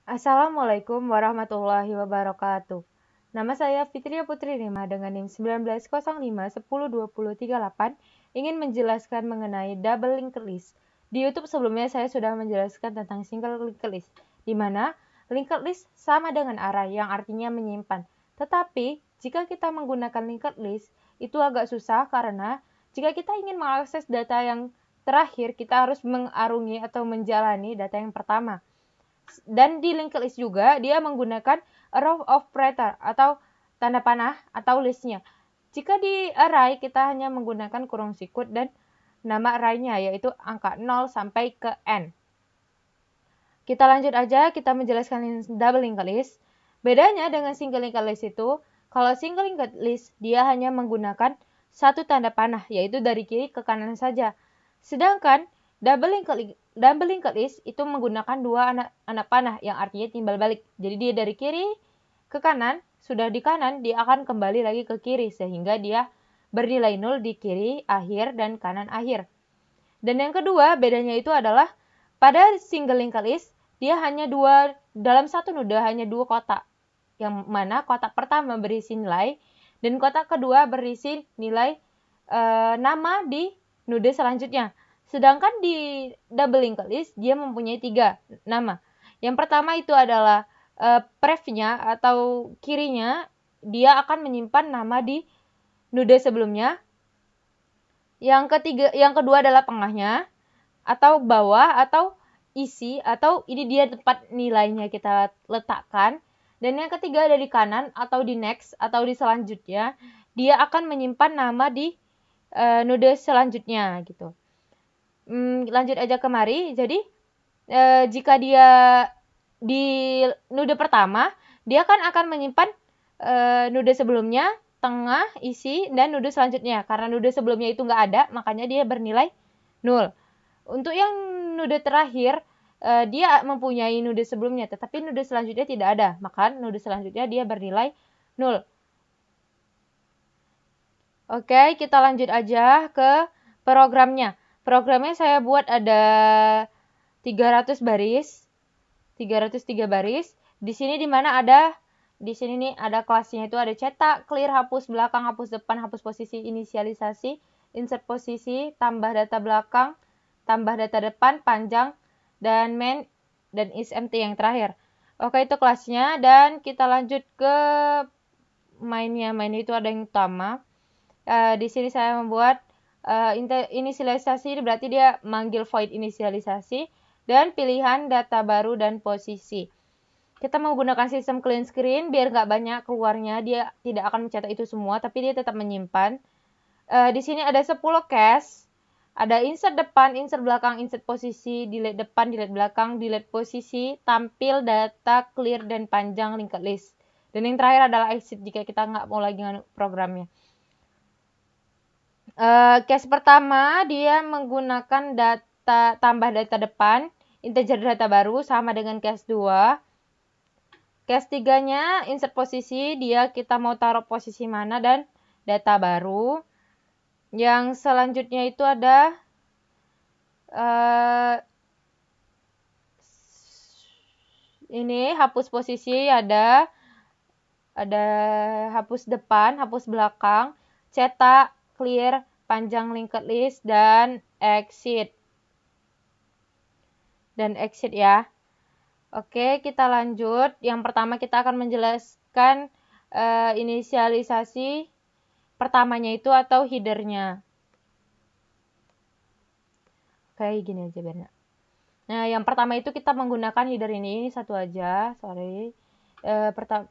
Assalamualaikum warahmatullahi wabarakatuh. Nama saya Fitria Putri Rima dengan NIM 1905102038 ingin menjelaskan mengenai double linked list. Di YouTube sebelumnya saya sudah menjelaskan tentang single linked list, di mana linked list sama dengan array yang artinya menyimpan. Tetapi jika kita menggunakan linked list itu agak susah karena jika kita ingin mengakses data yang terakhir, kita harus mengarungi atau menjalani data yang pertama. Dan di linked list juga dia menggunakan row operator atau tanda panah atau listnya. Jika di array kita hanya menggunakan kurung sikut dan nama array-nya yaitu angka 0 sampai ke n. Kita lanjut aja, kita menjelaskan double linked list. Bedanya dengan single linked list itu, kalau single linked list dia hanya menggunakan satu tanda panah yaitu dari kiri ke kanan saja. Sedangkan double linked list itu menggunakan dua anak panah yang artinya timbal balik. Jadi dia dari kiri ke kanan, sudah di kanan dia akan kembali lagi ke kiri sehingga dia bernilai 0 di kiri akhir dan kanan akhir. Dan yang kedua bedanya itu adalah pada single linked list dia hanya dalam satu node hanya dua kotak. Yang mana kotak pertama berisi nilai dan kotak kedua berisi nilai nama di node selanjutnya. Sedangkan di double linked list dia mempunyai 3 nama. Yang pertama itu adalah prefnya atau kirinya, dia akan menyimpan nama di node sebelumnya. Yang kedua adalah tengahnya atau bawah atau isi atau ini dia tempat nilainya kita letakkan. Dan yang ketiga ada di kanan atau di next atau di selanjutnya, dia akan menyimpan nama di node selanjutnya gitu. Lanjut aja kemari. Jadi jika dia di node pertama, dia kan akan menyimpan node sebelumnya, tengah, isi, dan node selanjutnya. Karena node sebelumnya itu nggak ada, makanya dia bernilai 0. Untuk yang node terakhir, dia mempunyai node sebelumnya, tetapi node selanjutnya tidak ada. Maka node selanjutnya dia bernilai 0. Oke, kita lanjut aja ke programnya. Programnya saya buat ada 300 baris, 303 baris. Di sini di sini nih ada kelasnya itu ada cetak, clear, hapus belakang, hapus depan, hapus posisi, inisialisasi, insert posisi, tambah data belakang, tambah data depan, panjang, dan main, dan is empty yang terakhir. Oke, itu kelasnya, dan kita lanjut ke mainnya. Main itu ada yang utama. Di sini saya membuat inisialisasi, berarti dia manggil void inisialisasi, dan pilihan data baru dan posisi. Kita menggunakan sistem clean screen biar nggak banyak keluarnya, dia tidak akan mencetak itu semua, tapi dia tetap menyimpan. Di sini ada 10 cache, ada insert depan, insert belakang, insert posisi, delete depan, delete belakang, delete posisi, tampil, data, clear, dan panjang linked list. Dan yang terakhir adalah exit jika kita nggak mau lagi programnya. Case pertama dia menggunakan data tambah data depan, integer data baru sama dengan case 2. Case 3-nya insert posisi, dia kita mau taruh posisi mana dan data baru. Yang selanjutnya itu ada ini hapus posisi, ada hapus depan, hapus belakang, cetak, clear, panjang linked list, dan exit. Ya. Oke, kita lanjut. Yang pertama kita akan menjelaskan inisialisasi pertamanya itu atau headernya. Kayak gini aja biar. Nah, yang pertama itu kita menggunakan header ini satu aja, sorry.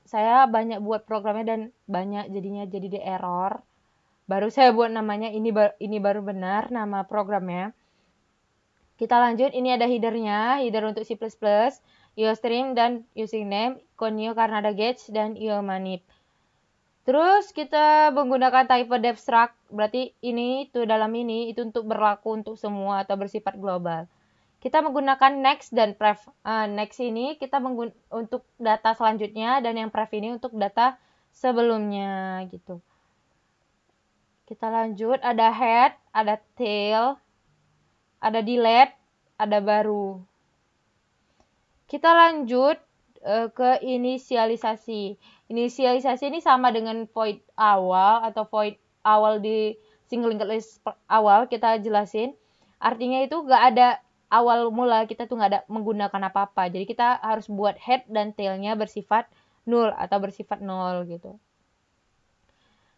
Saya banyak buat programnya dan banyak jadinya jadi di error. Baru saya buat namanya ini baru benar nama programnya. Kita lanjut, ini ada headernya, header untuk C++, IOStream dan username, Conio karena ada Gauge dan IOmanip. Terus kita menggunakan type abstract, berarti ini itu dalam ini itu untuk berlaku untuk semua atau bersifat global. Kita menggunakan next dan pref. Next ini kita untuk data selanjutnya dan yang pref ini untuk data sebelumnya gitu. Kita lanjut, ada head, ada tail, ada delete, ada baru. Kita lanjut ke inisialisasi. Inisialisasi ini sama dengan void awal atau void awal di single linked list awal kita jelasin. Artinya itu nggak ada awal mula, kita tuh nggak ada menggunakan apa-apa. Jadi kita harus buat head dan tailnya bersifat null atau bersifat nol gitu.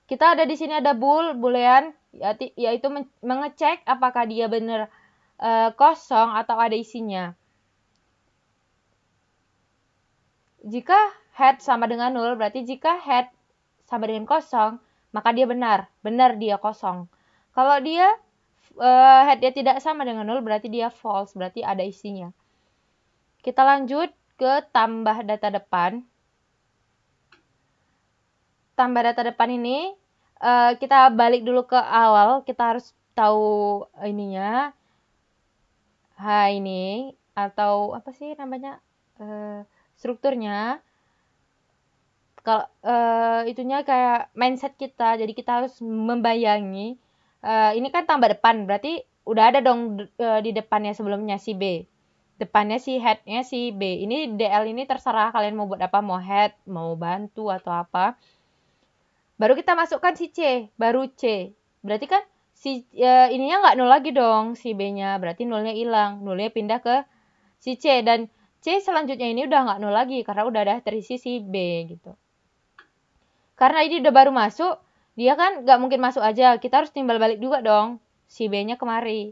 Kita ada di sini ada boolean, yaitu mengecek apakah dia benar kosong atau ada isinya. Jika head sama dengan nol, berarti jika head sama dengan kosong, maka dia benar dia kosong. Kalau dia head-nya tidak sama dengan nol, berarti dia false, berarti ada isinya. Kita lanjut ke tambah data depan. Tambah data depan ini, kita balik dulu ke awal, kita harus tahu ininya. Ini, atau apa sih namanya, strukturnya. Kalau itunya kayak mindset kita, jadi kita harus membayangi ini kan tambah depan, berarti udah ada dong di depannya sebelumnya si B, depannya si headnya si B. Ini DL ini terserah kalian mau buat apa, mau head, mau bantu atau apa. Baru kita masukkan si C, baru C, berarti kan si ininya nggak nol lagi dong, si B-nya, berarti nolnya hilang, nolnya pindah ke si C, dan C selanjutnya ini udah nggak nol lagi karena udah ada terisi si B gitu. Karena ini udah baru masuk, dia kan nggak mungkin masuk aja, kita harus timbal balik juga dong si B-nya kemari.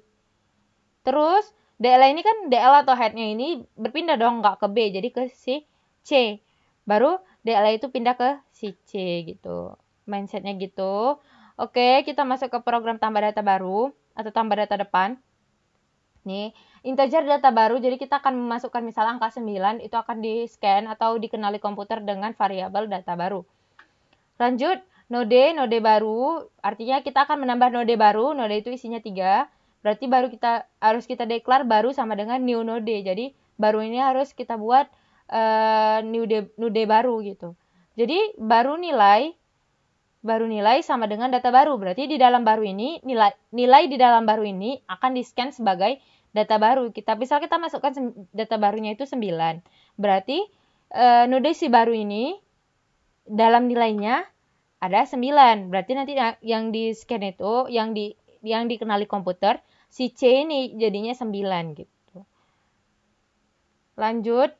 Terus DL ini kan DL atau head-nya ini berpindah dong, nggak ke B, jadi ke si C. Baru DL itu pindah ke si C gitu. Mindsetnya gitu. Oke, kita masuk ke program tambah data baru atau tambah data depan. Nih, integer data baru, jadi kita akan memasukkan misal angka 9, itu akan di-scan atau dikenali komputer dengan variabel data baru. Lanjut, node baru, artinya kita akan menambah node baru, node itu isinya 3, berarti baru harus kita declare baru sama dengan new node, jadi baru ini harus kita buat node baru gitu. Jadi baru nilai sama dengan data baru, berarti di dalam baru ini, nilai di dalam baru ini akan di-scan sebagai data baru. Misal kita masukkan data barunya itu 9, berarti node si baru ini dalam nilainya ada 9. Berarti nanti yang di scan itu, yang dikenali komputer, si C ini jadinya 9 gitu. Lanjut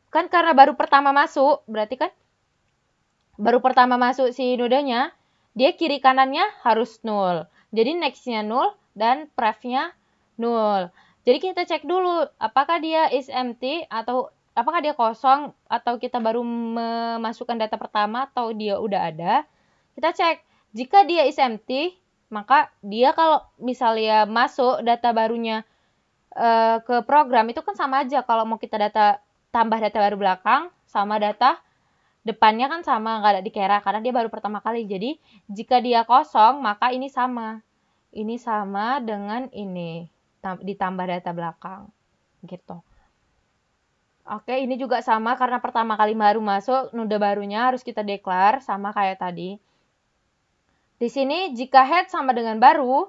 kan karena baru pertama masuk, berarti kan baru pertama masuk si nodenya, dia kiri kanannya harus 0. Jadi next-nya 0 dan pref-nya 0. Jadi kita cek dulu apakah dia is empty atau apakah dia kosong, atau kita baru memasukkan data pertama atau dia udah ada. Kita cek, jika dia is empty, maka dia kalau misalnya masuk data barunya ke program, itu kan sama aja kalau mau kita tambah data baru belakang, sama data depannya kan sama, nggak ada dikira karena dia baru pertama kali. Jadi jika dia kosong, maka ini sama dengan ini, ditambah data belakang gitu. Oke, ini juga sama karena pertama kali baru masuk, node barunya harus kita declare sama kayak tadi. Di sini jika head sama dengan baru,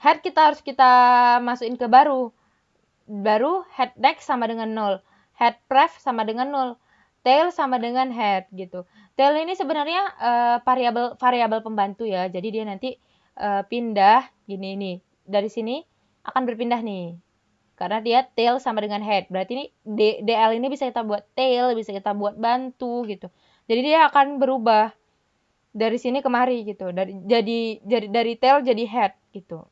head kita harus kita masukin ke baru. Baru head next sama dengan 0, head pref sama dengan 0, tail sama dengan head gitu. Tail ini sebenarnya variabel pembantu ya. Jadi dia nanti pindah gini nih. Dari sini akan berpindah nih. Karena dia tail sama dengan head. Berarti ini DL ini bisa kita buat tail, bisa kita buat bantu gitu. Jadi dia akan berubah dari sini kemari gitu. Dari tail jadi head gitu.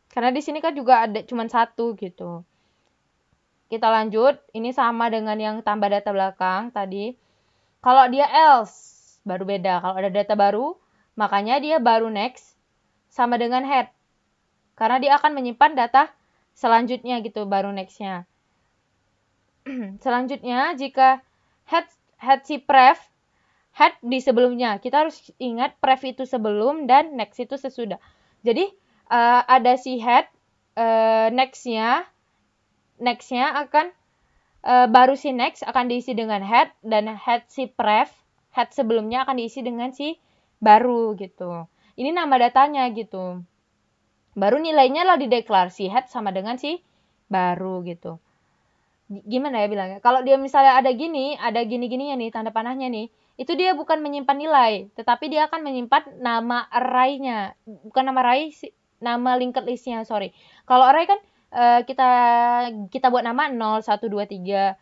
Karena di sini kan juga ada cuma satu gitu. Kita lanjut, ini sama dengan yang tambah data belakang tadi. Kalau dia else, baru beda. Kalau ada data baru, makanya dia baru next sama dengan head. Karena dia akan menyimpan data selanjutnya gitu, baru next-nya. Selanjutnya, jika head si pref, head di sebelumnya. Kita harus ingat pref itu sebelum dan next itu sesudah. Jadi, ada si head, next-nya akan baru si next akan diisi dengan head, dan head si pref, head sebelumnya akan diisi dengan si baru gitu. Ini nama datanya gitu. Baru nilainya lah dideklarasi head sama dengan si baru gitu. Gimana ya bilangnya? Kalau dia misalnya ada gini-gininya nih, tanda panahnya nih, itu dia bukan menyimpan nilai, tetapi dia akan menyimpan nama array-nya. Bukan nama array sih, nama linked list-nya, sorry. Kalau array kan kita buat nama 0, 1, 2, 3.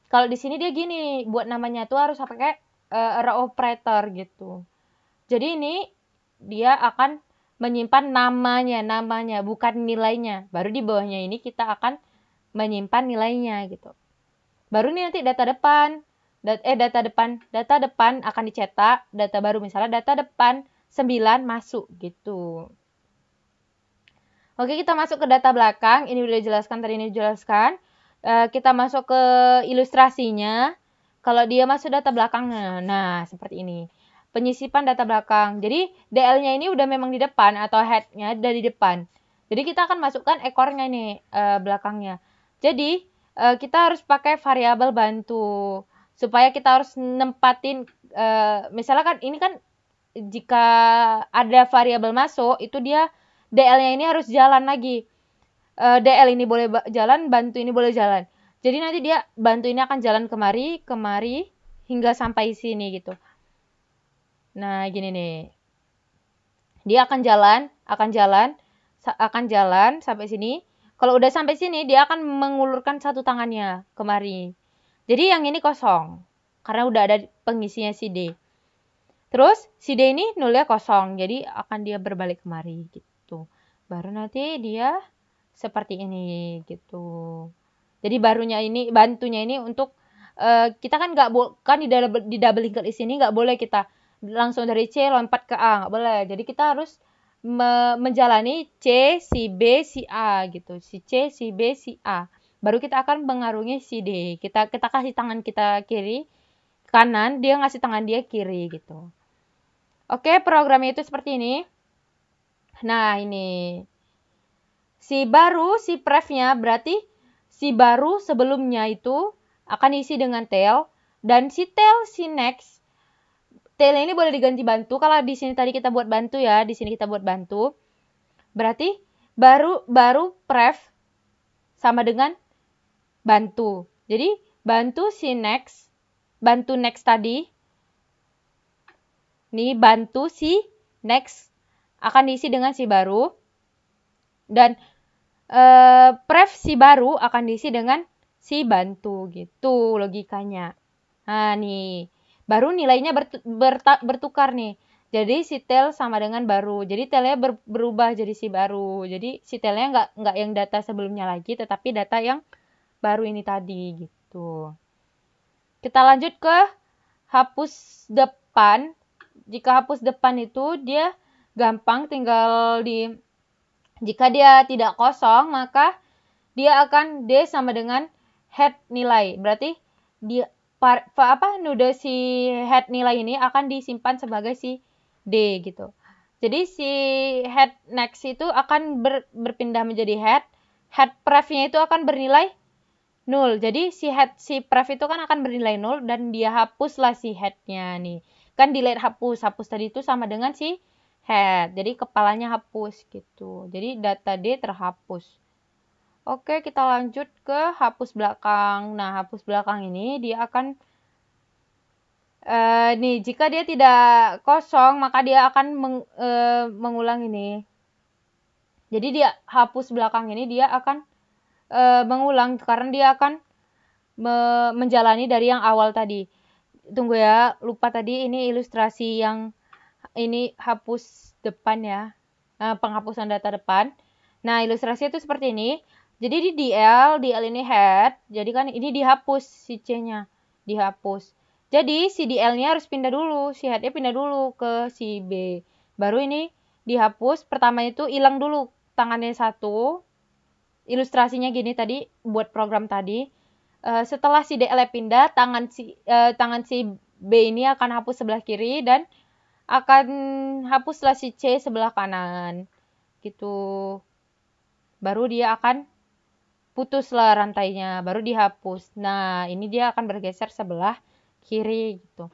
Kalau di sini dia gini, buat namanya tuh harus pakai array operator gitu. Jadi ini dia akan menyimpan namanya, bukan nilainya. Baru di bawahnya ini kita akan menyimpan nilainya gitu. Baru nih nanti data depan akan dicetak, data baru misalnya data depan 9 masuk gitu. Oke, kita masuk ke data belakang. Ini udah dijelaskan, tadi ini dijelaskan. Kita masuk ke ilustrasinya. Kalau dia masuk data belakangnya, nah seperti ini. Penyisipan data belakang. Jadi DL-nya ini udah memang di depan atau head-nya dari depan. Jadi kita akan masukkan ekornya nih belakangnya. Jadi kita harus pakai variabel bantu supaya kita harus nempatin misalnya kan ini kan jika ada variabel masuk itu dia DL-nya ini harus jalan lagi. DL ini boleh jalan, bantu ini boleh jalan. Jadi nanti dia bantu ini akan jalan kemari hingga sampai sini gitu. Nah, gini nih. Dia akan jalan sampai sini. Kalau udah sampai sini, dia akan mengulurkan satu tangannya kemari. Jadi yang ini kosong. Karena udah ada pengisinya si D. Terus si D ini nolnya kosong. Jadi akan dia berbalik kemari gitu. Baru nanti dia seperti ini gitu. Jadi bantunya ini untuk kita kan kan di double linked list ini nggak boleh kita langsung dari C lompat ke A, nggak boleh. Jadi kita harus menjalani C, si B, si A gitu. Si C, si B, si A. Baru kita akan mengarungi si D. Kita kasih tangan kita kiri, kanan, dia ngasih tangan dia kiri gitu. Oke, programnya itu seperti ini. Nah, ini. Si prefnya berarti si baru sebelumnya itu akan diisi dengan tail. Dan si tail, si next. Tail ini boleh diganti bantu. Kalau di sini tadi kita buat bantu ya. Di sini kita buat bantu. Berarti baru pref sama dengan bantu. Jadi bantu si next. Bantu next tadi. Ini bantu si next akan diisi dengan si baru. Dan pref si baru akan diisi dengan si bantu gitu logikanya. Nah nih, baru nilainya bertukar nih. Jadi si tail sama dengan baru. Jadi tailnya berubah jadi si baru. Jadi si tailnya nggak yang data sebelumnya lagi, tetapi data yang baru ini tadi gitu. Kita lanjut ke hapus depan. Jika hapus depan itu dia gampang tinggal jika dia tidak kosong, maka dia akan D sama dengan head nilai. Berarti node si head nilai ini akan disimpan sebagai si D gitu. Jadi si head next itu akan berpindah menjadi head. Head prefnya itu akan bernilai 0. Jadi si pref itu kan akan bernilai 0 dan dia hapuslah si headnya nih. Kan delete hapus tadi itu sama dengan si head. Jadi kepalanya hapus gitu. Jadi data D terhapus. Oke, kita lanjut ke hapus belakang. Nah, hapus belakang ini dia akan jika dia tidak kosong, maka dia akan mengulang ini. Jadi dia hapus belakang ini dia akan mengulang karena dia akan menjalani dari yang awal tadi. Tunggu ya, lupa tadi ini ilustrasi yang ini hapus depan ya. Penghapusan data depan. Nah, ilustrasi itu seperti ini. Jadi di DL ini head. Jadi kan ini dihapus si C-nya. Dihapus. Jadi si DL-nya harus pindah dulu. Si head-nya pindah dulu ke si B. Baru ini dihapus. Pertama itu hilang dulu tangannya satu. Ilustrasinya gini tadi buat program tadi. Setelah si DL pindah, tangan si B ini akan hapus sebelah kiri dan akan hapuslah si C sebelah kanan. Gitu. Baru dia akan putuslah rantainya, baru dihapus. Nah, ini dia akan bergeser sebelah kiri gitu.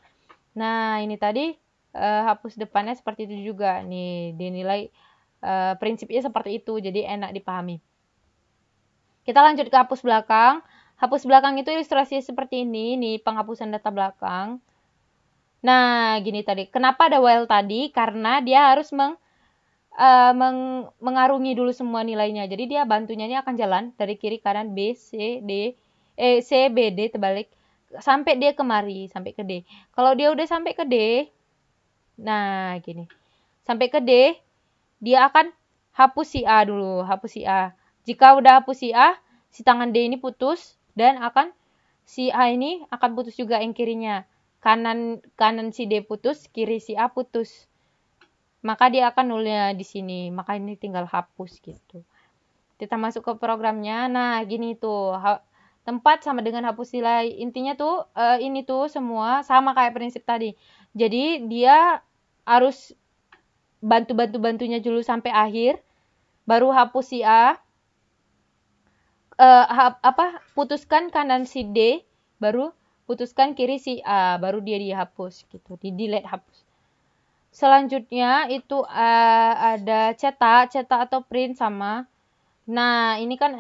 Nah, ini tadi hapus depannya seperti itu juga. Nih, dinilai prinsipnya seperti itu, jadi enak dipahami. Kita lanjut ke hapus belakang. Hapus belakang itu ilustrasi seperti ini, nih penghapusan data belakang. Nah, gini tadi. Kenapa ada while tadi? Karena dia harus mengarungi dulu semua nilainya. Jadi dia bantunya ini akan jalan dari kiri kanan B, C, D, C, B, D terbalik sampai dia kemari, sampai ke D. Kalau dia udah sampai ke D, nah gini. Sampai ke D, dia akan hapus si A dulu, hapus si A. Jika udah hapus si A, si tangan D ini putus dan si A ini akan putus juga yang kirinya. Kanan si D putus, kiri si A putus. Maka dia akan nulnya di sini. Maka ini tinggal hapus gitu. Kita masuk ke programnya. Nah, gini tuh. Tempat sama dengan hapus nilai. Intinya tuh ini tuh semua sama kayak prinsip tadi. Jadi dia harus bantunya dulu sampai akhir. Baru hapus si A. Putuskan kanan si D. Baru putuskan kiri si A. Baru dia dihapus gitu. Di delete hapus. Selanjutnya itu ada cetak atau print sama. Nah, ini kan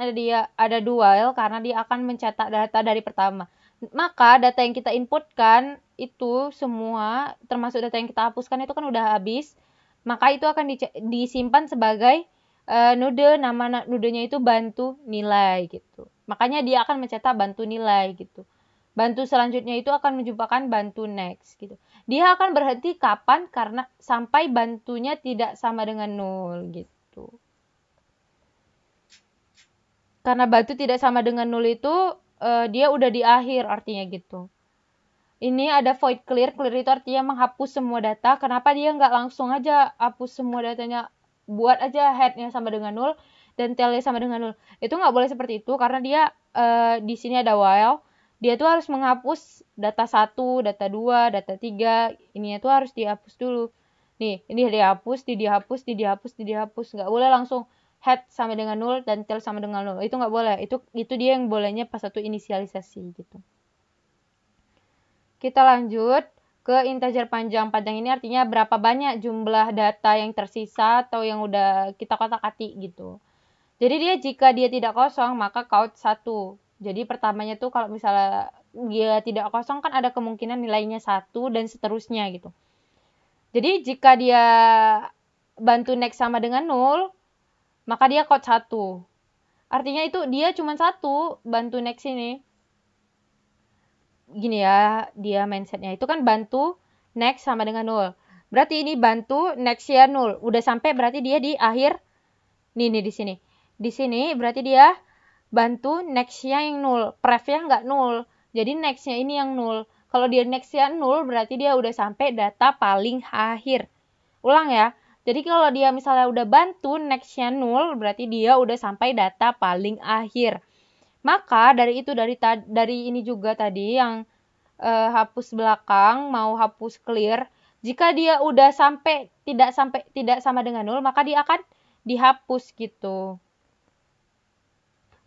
ada dual karena dia akan mencetak data dari pertama. Maka data yang kita inputkan itu semua termasuk data yang kita hapuskan itu kan udah habis. Maka itu akan disimpan sebagai nudenya itu bantu nilai gitu. Makanya dia akan mencetak bantu nilai gitu. Bantu selanjutnya itu akan menjumpai bantu next gitu. Dia akan berhenti kapan? Karena sampai bantunya tidak sama dengan 0 gitu. Karena bantu tidak sama dengan 0 itu dia udah di akhir artinya gitu. Ini ada void clear. Clear itu artinya menghapus semua data. Kenapa dia nggak langsung aja hapus semua datanya? Buat aja headnya sama dengan 0 dan tailnya sama dengan 0. Itu nggak boleh seperti itu karena dia di sini ada while. Dia tuh harus menghapus data 1, data 2, data 3. Ini tuh harus dihapus dulu. Nih, ini dihapus, dihapus. Nggak boleh langsung head sama dengan 0 dan tail sama dengan 0. Itu nggak boleh. Itu dia yang bolehnya pas satu inisialisasi gitu. Kita lanjut ke integer panjang. Panjang ini artinya berapa banyak jumlah data yang tersisa atau yang udah kita kotak-atik gitu. Jadi jika dia tidak kosong, maka count 1. Jadi pertamanya tuh kalau misalnya dia tidak kosong kan ada kemungkinan nilainya 1 dan seterusnya gitu. Jadi jika dia bantu next sama dengan 0, maka dia count 1. Artinya itu dia cuma 1 bantu next ini. Gini ya, dia mindsetnya itu kan bantu next sama dengan 0. Berarti ini bantu next-nya 0. Udah sampai berarti dia di akhir. Nih di sini. Di sini berarti dia bantu next-nya yang 0. Pref-nya nggak 0. Jadi next-nya ini yang 0. Kalau dia next-nya 0 berarti dia udah sampai data paling akhir. Ulang ya. Jadi kalau dia misalnya udah bantu next-nya 0 berarti dia udah sampai data paling akhir. Maka dari itu dari ini juga tadi yang hapus belakang mau hapus clear. Jika dia udah tidak sama dengan 0 maka dia akan dihapus gitu.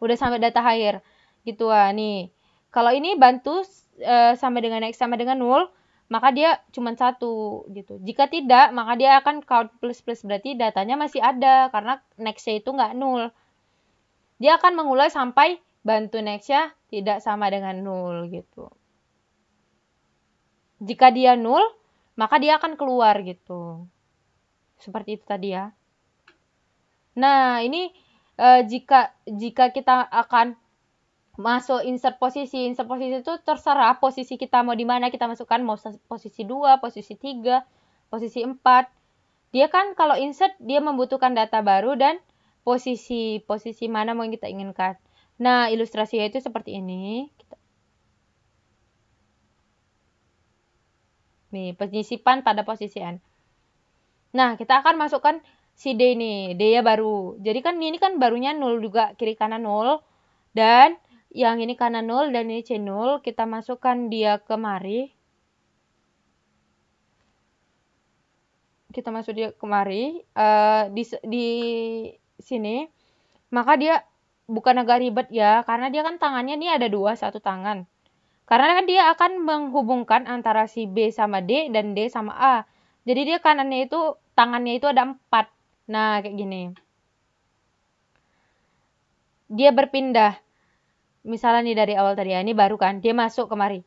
Udah sampai data akhir gitu nih. Kalau ini bantu sama dengan X sama dengan 0, maka dia cuma 1 gitu. Jika tidak, maka dia akan count plus berarti datanya masih ada karena next-nya itu nggak 0. Dia akan mengulang sampai bantu next-nya tidak sama dengan 0 gitu. Jika dia 0, maka dia akan keluar gitu. Seperti itu tadi ya. Nah, ini jika kita akan masuk insert posisi itu terserah posisi kita mau di mana kita masukkan, mau posisi 2, posisi 3, posisi 4. Dia kan kalau insert dia membutuhkan data baru dan posisi mana mau yang kita inginkan. Nah, ilustrasinya itu seperti ini. Nih, penyisipan pada posisi N. Nah, kita akan masukkan si D ini. D-nya baru. Jadi kan ini kan barunya 0 juga. Kiri kanan 0. Dan yang ini kanan 0 dan ini C0. Kita masukkan dia kemari. Kita masuk dia kemari. Di sini. Maka dia bukan agak ribet ya. Karena dia kan tangannya ini ada 2. Satu tangan. Karena kan dia akan menghubungkan antara si B sama D dan D sama A. Jadi dia tangannya itu ada 4. Nah, kayak gini. dia berpindah. Misalnya nih dari awal tadi ya, ini baru kan, dia masuk kemari.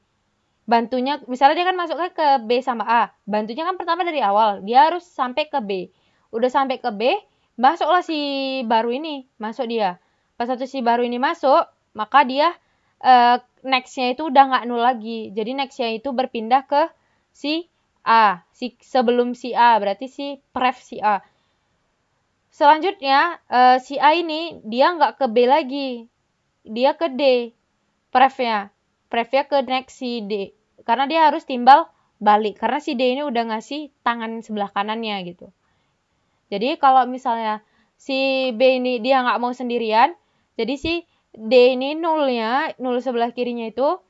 Bantunya, misalnya dia kan masuknya ke B sama A. Bantunya kan pertama dari awal, dia harus sampai ke B. Udah sampai ke B, masuklah si baru ini, masuk dia. Pas satu si baru ini masuk, maka dia next-nya itu udah nggak nol lagi. Jadi next-nya itu berpindah ke si A, sebelum si A, berarti si pref si A. Selanjutnya, si A ini dia nggak ke B lagi, dia ke D, prefnya ke next si D, karena dia harus timbal balik, karena si D ini udah ngasih tangan sebelah kanannya gitu. Jadi kalau misalnya si B ini dia nggak mau sendirian, jadi si D ini nol sebelah kirinya itu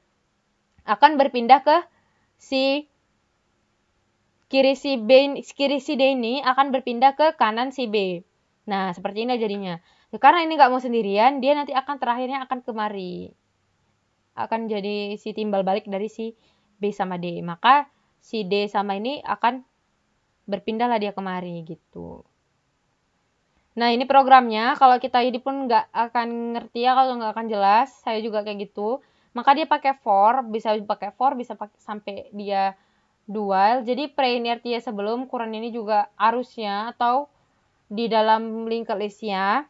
akan berpindah ke si kiri si D ini akan berpindah ke kanan si B. Nah, seperti ini jadinya. Karena ini nggak mau sendirian, dia nanti akan terakhirnya akan kemari. Akan jadi si timbal balik dari si B sama D. Maka si D sama ini akan berpindah lah dia kemari gitu. Nah, ini programnya. Kalau kita ini pun nggak akan ngerti ya, kalau nggak akan jelas. Saya juga kayak gitu. Maka dia pakai for, bisa pakai sampai dia dual. Jadi pre-inertia sebelum, kurang ini juga arusnya atau di dalam linked list-nya.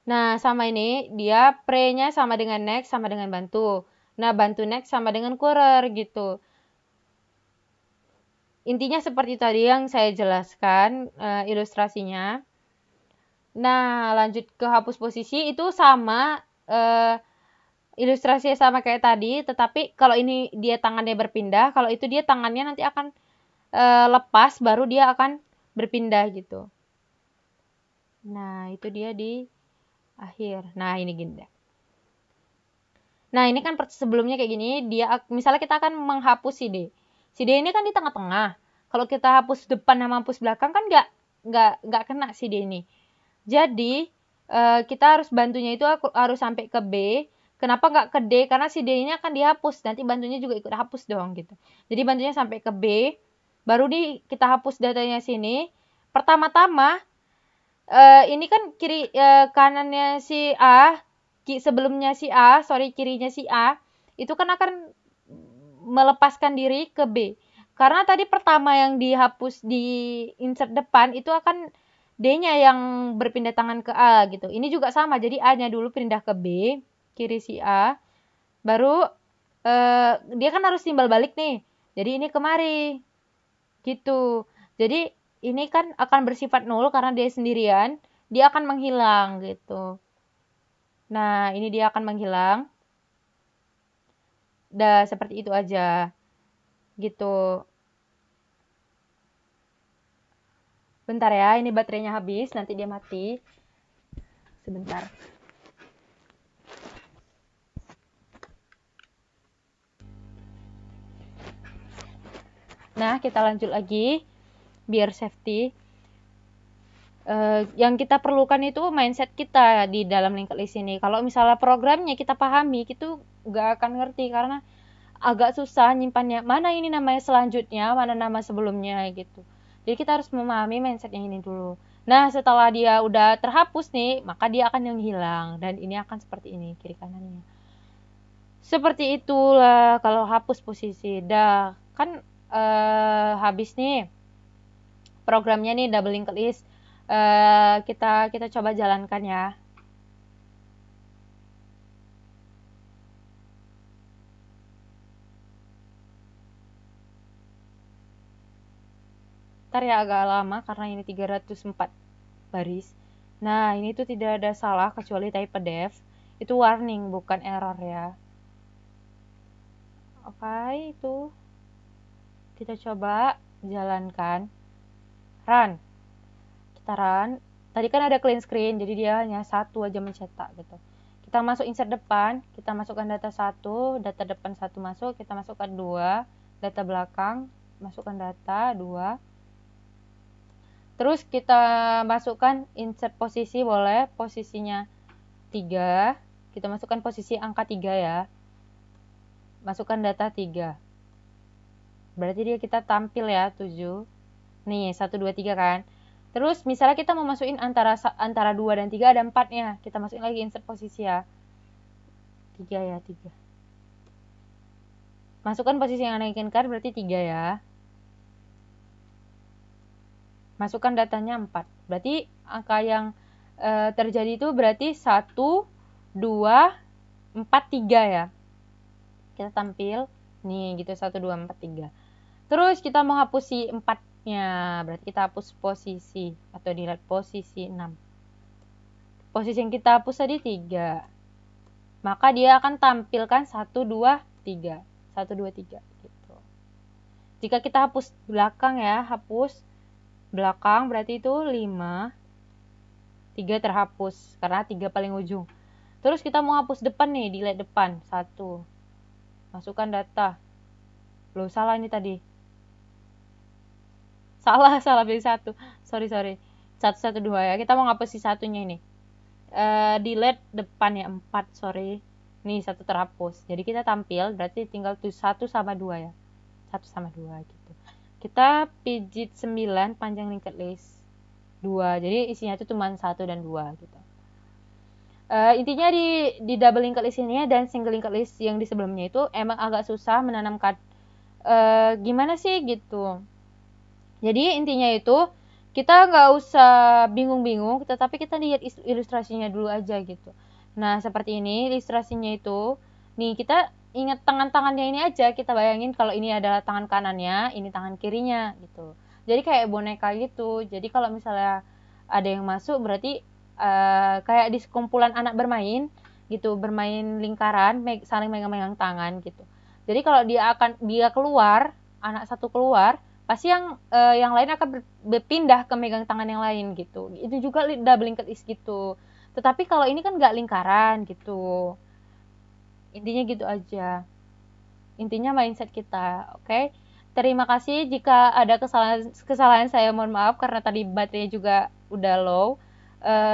Nah, sama ini, dia pre-nya sama dengan next, sama dengan bantu. Nah, bantu next sama dengan kurer gitu. Intinya seperti tadi yang saya jelaskan ilustrasinya. Nah, lanjut ke hapus posisi, itu sama ilustrasinya sama kayak tadi, tetapi kalau ini dia tangannya berpindah, kalau itu dia tangannya nanti akan lepas, baru dia akan berpindah gitu. Nah, itu dia di akhir. Nah, ini gini deh. Nah, ini kan sebelumnya kayak gini, dia misalnya kita akan menghapus si D. Si D ini kan di tengah-tengah. Kalau kita hapus depan sama hapus belakang kan nggak kena si D ini. Jadi, kita harus bantunya itu harus sampai ke B. Kenapa nggak ke D? Karena si D ini akan dihapus, nanti bantunya juga ikut hapus dong gitu. Jadi bantunya sampai ke B, baru kita hapus datanya sini. Pertama-tama ini kan kanannya si A, sebelumnya si A, kirinya si A, itu kan akan melepaskan diri ke B. Karena tadi pertama yang dihapus di insert depan itu akan D-nya yang berpindah tangan ke A gitu. Ini juga sama, jadi A-nya dulu pindah ke B, kiri si A, baru dia kan harus timbal balik nih. Jadi ini kemari, gitu. Jadi ini kan akan bersifat nol karena dia sendirian, dia akan menghilang gitu. Nah, ini dia akan menghilang. Udah seperti itu aja. Gitu. Bentar ya, ini baterainya habis, nanti dia mati. Sebentar. Nah, kita lanjut lagi biar safety. Yang kita perlukan itu mindset kita di dalam linked list ini. Kalau misalnya programnya kita pahami, itu nggak akan ngerti karena agak susah nyimpannya. Mana ini namanya selanjutnya, mana nama sebelumnya gitu. Jadi kita harus memahami mindset yang ini dulu. Nah, setelah dia udah terhapus nih, maka dia akan yang hilang dan ini akan seperti ini kiri kanannya. Seperti itulah kalau hapus posisi. Dah kan habis nih programnya nih double linked list. Kita coba jalankan ya. Ntar ya agak lama karena ini 304 baris. Nah, ini tuh tidak ada salah kecuali type def. Itu warning bukan error ya. Oke, itu kita coba jalankan. Run. Kita run. Tadi kan ada clean screen, jadi dia hanya satu aja mencetak gitu. Kita masuk insert depan, kita masukkan data 1, data depan 1 masuk, kita masukkan 2, data belakang, masukkan data 2. Terus kita masukkan insert posisi, boleh posisinya 3. Kita masukkan posisi angka 3 ya. Masukkan data 3. Berarti dia kita tampil ya 7. Nih 1, 2, 3 kan. Terus misalnya kita mau masukin antara 2 dan 3 ada 4-nya. Kita masukin lagi insert posisi ya. 3 ya, 3. Masukkan posisi yang Anda inginkan berarti 3 ya. Masukkan datanya 4. Berarti angka yang terjadi itu berarti 1, 2, 4, 3 ya. Kita tampil nih gitu 1, 2, 4, 3. Terus kita mau hapus si 4-nya. Berarti kita hapus posisi atau delete posisi 6. Posisi yang kita hapus tadi 3. Maka dia akan tampilkan 1, 2, 3. 1, 2, 3 gitu. Jika kita hapus belakang ya, hapus belakang berarti itu 5. 3 terhapus karena 3 paling ujung. Terus kita mau hapus depan nih, delete depan. 1. Masukkan data. Loh, salah ini tadi. Salah pilih 1. Sorry. 1, 1, 2 ya. Kita mau ngapus si satunya ini. Delete depan ya, 4, sorry. Nih, 1 terhapus. Jadi kita tampil, berarti tinggal 1 sama 2 ya. 1 sama 2 gitu. Kita pijit 9 panjang linked list 2. Jadi isinya itu cuma 1 dan 2 gitu. Intinya di double linked list ini dan single linked list yang di sebelumnya itu emang agak susah menanamkan gimana sih gitu. Jadi intinya itu kita nggak usah bingung-bingung, tetapi kita lihat ilustrasinya dulu aja gitu. Nah, seperti ini ilustrasinya itu. Nih, kita ingat tangan-tangannya ini aja, kita bayangin kalau ini adalah tangan kanannya, ini tangan kirinya gitu. Jadi kayak boneka gitu. Jadi kalau misalnya ada yang masuk berarti kayak di sekumpulan anak bermain gitu, bermain lingkaran, saling megang-megang tangan gitu. Jadi kalau dia keluar, anak satu keluar, pasti yang lain akan berpindah ke megang tangan yang lain gitu. Itu juga double linked list gitu. Tetapi kalau ini kan nggak lingkaran gitu. Intinya gitu aja. Intinya mindset kita, oke? Terima kasih jika ada kesalahan saya, mohon maaf karena tadi baterainya juga udah low.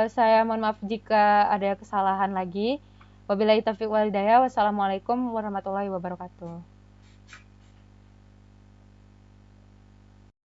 Saya mohon maaf jika ada kesalahan lagi. Wabillahi taufiq wal hidayah. Wassalamualaikum warahmatullahi wabarakatuh.